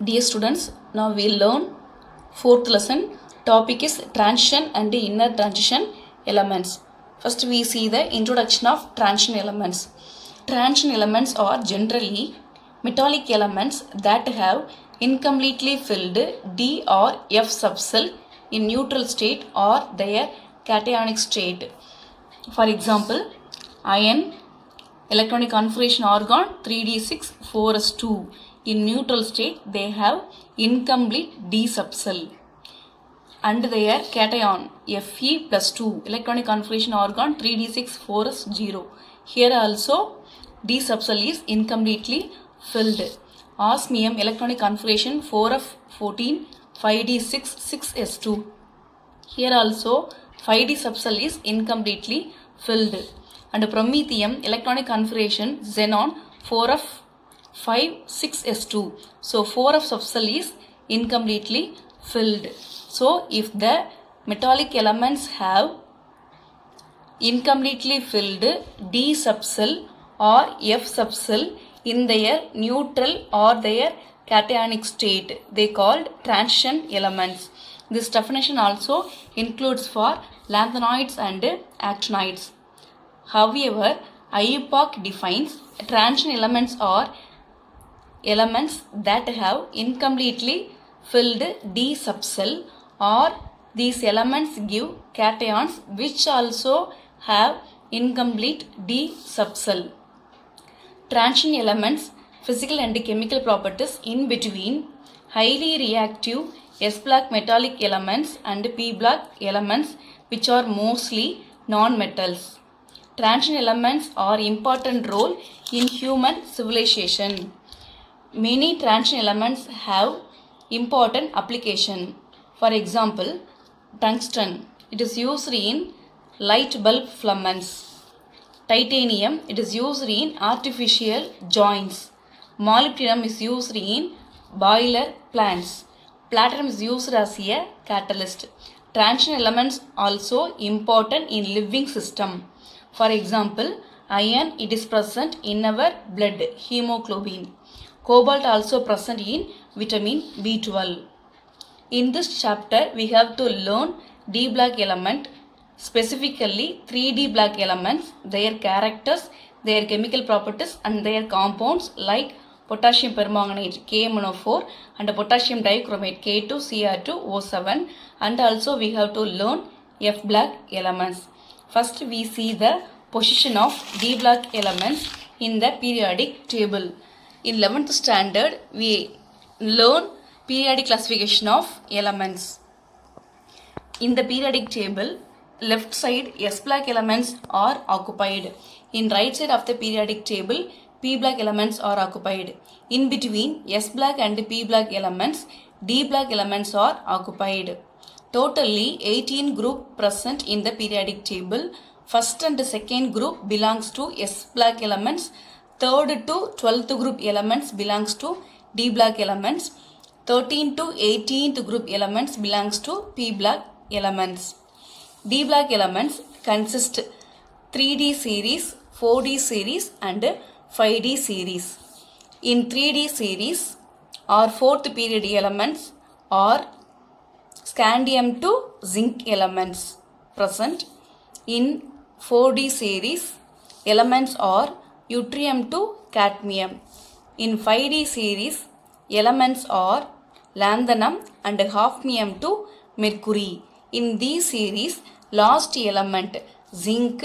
Dear students, now we'll learn fourth lesson. Topic is transition and inner transition elements. First we see the introduction of transition elements. Transition elements are generally metallic elements that have incompletely filled D or F subcell in neutral state or their cationic state. For example, iron electronic configuration argon 3d6 4s2. In neutral state they have incomplete D subcell and their cation Fe plus 2 electronic configuration argon 3d6 4s0. Here also D subcell is incompletely filled. Osmium electronic configuration 4f14 5d6 6s2. Here also 5d subcell is incompletely filled. And promethium electronic configuration xenon 4f5 6s2. So 4f subcell is incompletely filled. So if the metallic elements have incompletely filled D subcell or F subcell in their neutral or their cationic state, they called transition elements. This definition also includes for lanthanoids and actinides. However, IUPAC defines transition elements are elements that have incompletely filled D subcell or these elements give cations which also have incomplete D subcell. Transition elements, physical and chemical properties in between highly reactive S-block metallic elements and P-block elements which are mostly non-metals. Transition elements are important role in human civilization. Many transition elements have important application. For example, tungsten. It is used in light bulb filaments. Titanium. It is used in artificial joints. Molybdenum is used in boiler plants. Platinum is used as a catalyst. Transition elements also important in living system. For example, iron, it is present in our blood, hemoglobin. Cobalt also present in vitamin B12. In this chapter, we have to learn D block element, specifically 3D block elements, their characters, their chemical properties and their compounds like potassium permanganate KMnO4 and potassium dichromate K2Cr2O7, and also we have to learn F block elements. First we see the position of D block elements in the periodic table. In 11th standard we learn periodic classification of elements. In the periodic table, left side S block elements are occupied. In right side of the periodic table, P block elements are occupied. In between S block and P block elements, D block elements are occupied. Totally 18 group present in the periodic table. First and second group belongs to S block elements. Third to 12th group elements belongs to D block elements. 13th to 18th group elements belongs to P block elements. D block elements consist 3D series, 4D series and 5D series. In 3D series, our fourth period elements are scandium to zinc elements present. In 4D series, elements are yttrium to cadmium. In 5D series, elements are lanthanum and hafnium to mercury. In these series, last element zinc,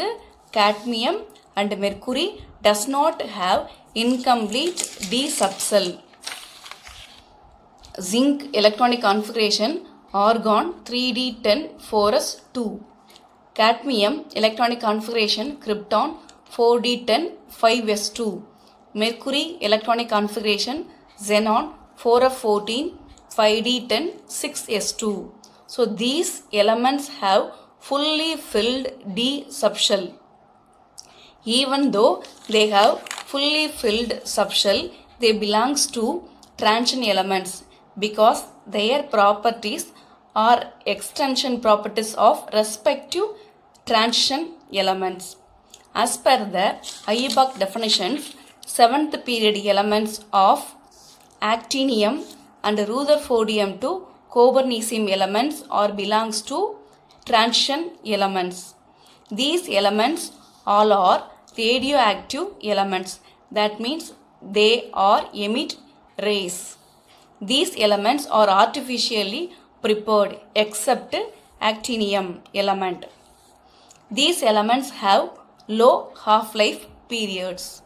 cadmium and mercury does not have incomplete D subcell. Zinc electronic configuration argon 3d10 4s2. Cadmium electronic configuration krypton 4d10 5s2. Mercury electronic configuration xenon 4f14 5d10 6s2. So these elements have fully filled D subshell. Even though they have fully filled subshell, they belongs to transition elements because their properties are extension properties of respective transition elements. As per the IUPAC definitions, 7th period elements of actinium and Rutherfordium to cobernicium elements or belongs to transition elements. These elements all are radioactive elements. That means they are emit rays. These elements are artificially prepared except actinium element. These elements have low half-life periods.